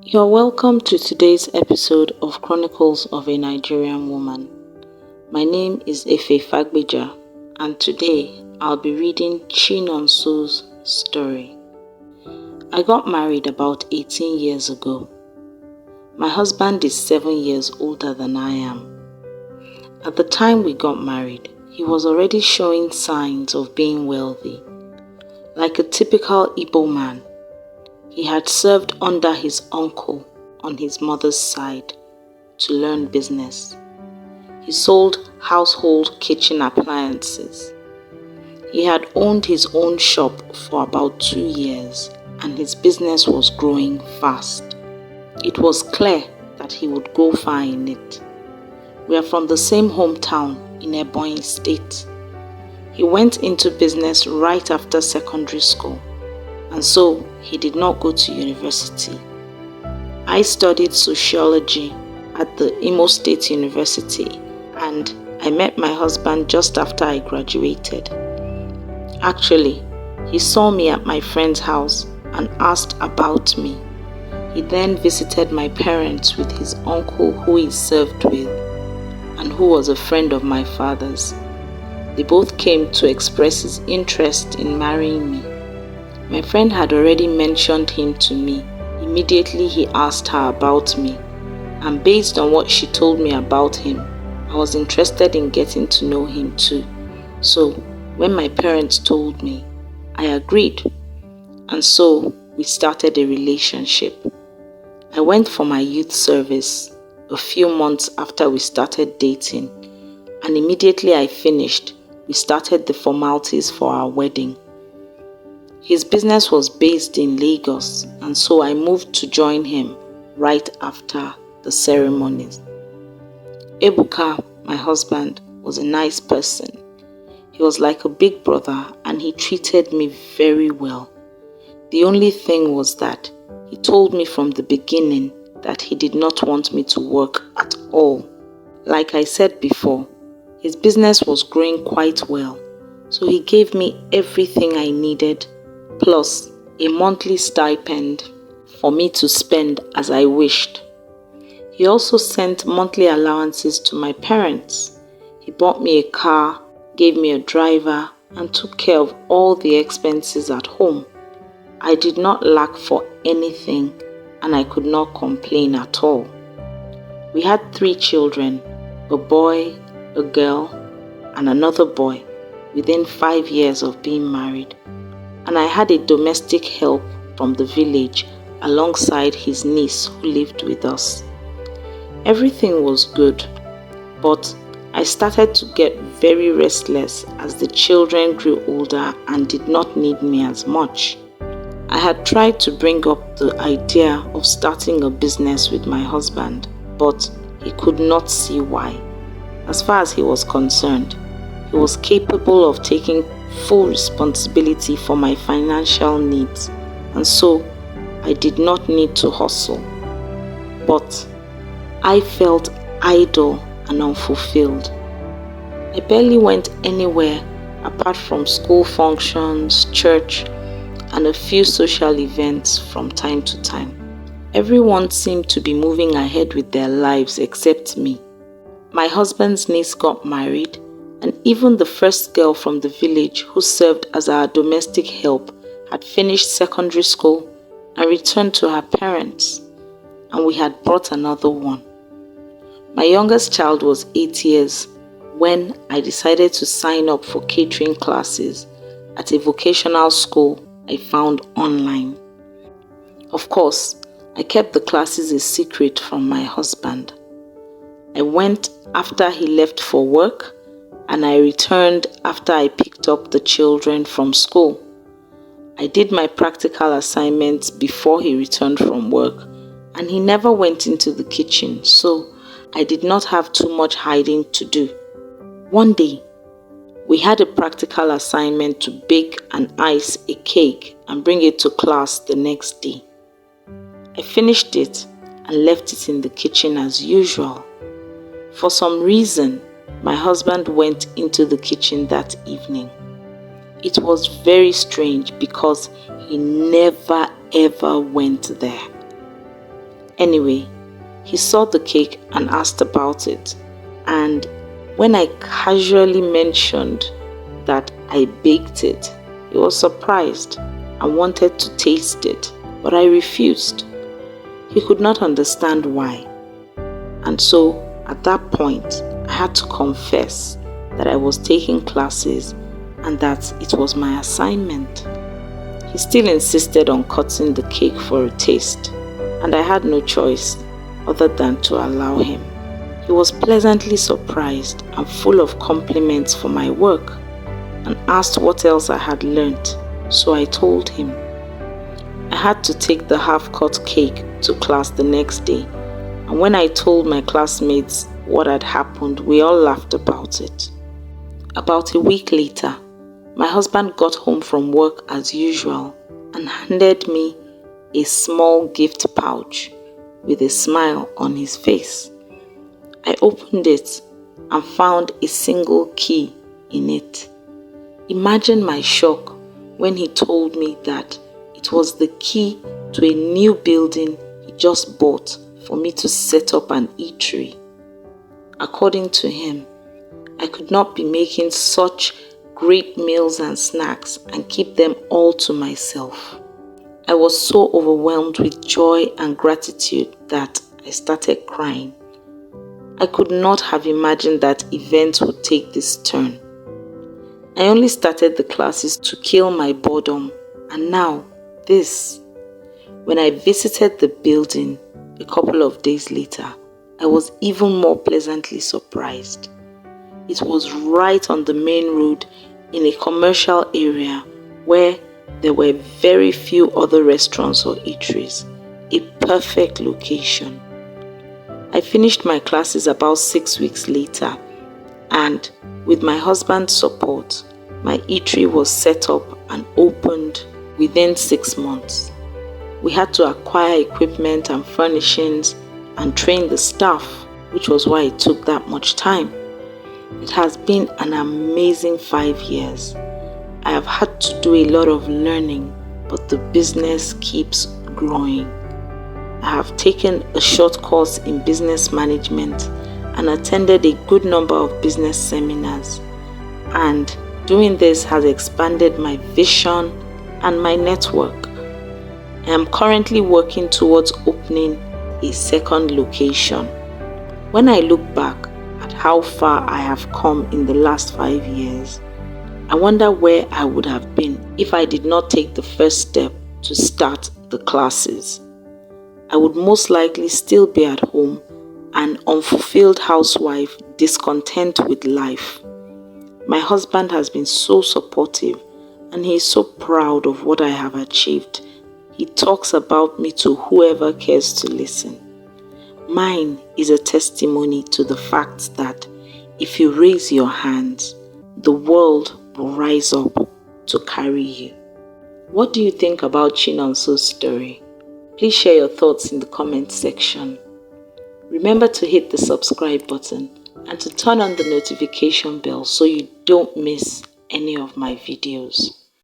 You're welcome to today's episode of Chronicles of a Nigerian Woman. My name is Fagbeja, and today I'll be reading Chinonso's story. I got married about 18 years ago. My husband is 7 years older than I am. At the time we got married, he was already showing signs of being wealthy. Like a typical Igbo man, he had served under his uncle on his mother's side to learn business. He sold household kitchen appliances. He had owned his own shop for about 2 years and his business was growing fast. It was clear that he would go far in it. We are from the same hometown in Ebonyi State. He went into business right after secondary school, and so he did not go to university. I studied sociology at the Imo State University, and I met my husband just after I graduated. Actually, he saw me at my friend's house and asked about me. He then visited my parents with his uncle who he served with and who was a friend of my father's. They both came to express his interest in marrying me. My friend had already mentioned him to me. Immediately he asked her about me, and based on what she told me about him, I was interested in getting to know him too. So when my parents told me, I agreed, and so we started a relationship. I went for my youth service a few months after we started dating, and immediately I finished, we started the formalities for our wedding. His business was based in Lagos, and so I moved to join him right after the ceremonies. EBOOK, my husband, was a nice person. He was like a big brother and he treated me very well. The only thing was that he told me from the beginning that he did not want me to work at all. Like I said before, his business was growing quite well, so he gave me everything I needed, plus a monthly stipend for me to spend as I wished. He also sent monthly allowances to my parents. He bought me a car, gave me a driver, and took care of all the expenses at home. I did not lack for anything, and I could not complain at all. We had 3 children, a boy, a girl, and another boy, within 5 years of being married. And I had a domestic help from the village alongside his niece who lived with us. Everything was good, but I started to get very restless as the children grew older and did not need me as much. I had tried to bring up the idea of starting a business with my husband, but he could not see why. As far as he was concerned, he was capable of taking full responsibility for my financial needs, and so I did not need to hustle. But I felt idle and unfulfilled. I barely went anywhere apart from school functions, church, and a few social events from time to time. Everyone seemed to be moving ahead with their lives except me. My husband's niece got married, and even the first girl from the village who served as our domestic help had finished secondary school and returned to her parents, and we had brought another one. My youngest child was 8 years when I decided to sign up for catering classes at a vocational school I found online. Of course, I kept the classes a secret from my husband. I went after he left for work, and I returned after I picked up the children from school. I did my practical assignments before he returned from work, and he never went into the kitchen, so I did not have too much hiding to do. One day, we had a practical assignment to bake and ice a cake and bring it to class the next day. I finished it and left it in the kitchen as usual. For some reason, my husband went into the kitchen that evening. It was very strange because he never ever went there. Anyway, he saw the cake and asked about it, and when I casually mentioned that I baked it, he was surprised and wanted to taste it, but I refused. He could not understand why. And so, at that point, I had to confess that I was taking classes and that it was my assignment. He still insisted on cutting the cake for a taste, and I had no choice other than to allow him. He was pleasantly surprised and full of compliments for my work, and asked what else I had learnt, so I told him. I had to take the half-cut cake to class the next day, and when I told my classmates what had happened, we all laughed about it. About a week later, my husband got home from work as usual and handed me a small gift pouch with a smile on his face. I opened it and found a single key in it. Imagine my shock when he told me that it was the key to a new building he just bought for me to set up an eatery. According to him, I could not be making such great meals and snacks and keep them all to myself. I was so overwhelmed with joy and gratitude that I started crying. I could not have imagined that events would take this turn. I only started the classes to kill my boredom, and now this. When I visited the building a couple of days later, I was even more pleasantly surprised. It was right on the main road in a commercial area where there were very few other restaurants or eateries. A perfect location. I finished my classes about 6 weeks later, and with my husband's support, my eatery was set up and opened within 6 months. We had to acquire equipment and furnishings and train the staff, which was why it took that much time. It has been an amazing 5 years. I have had to do a lot of learning, but the business keeps growing. I have taken a short course in business management and attended a good number of business seminars, and doing this has expanded my vision and my network. I am currently working towards opening a second location. When I look back at how far I have come in the last 5 years, I wonder where I would have been if I did not take the first step to start the classes. I would most likely still be at home, an unfulfilled housewife, discontent with life. My husband has been so supportive, and he is so proud of what I have achieved. He talks about me to whoever cares to listen. Mine is a testimony to the fact that if you raise your hands, the world will rise up to carry you. What do you think about Chinonso's story? Please share your thoughts in the comment section. Remember to hit the subscribe button and to turn on the notification bell so you don't miss any of my videos.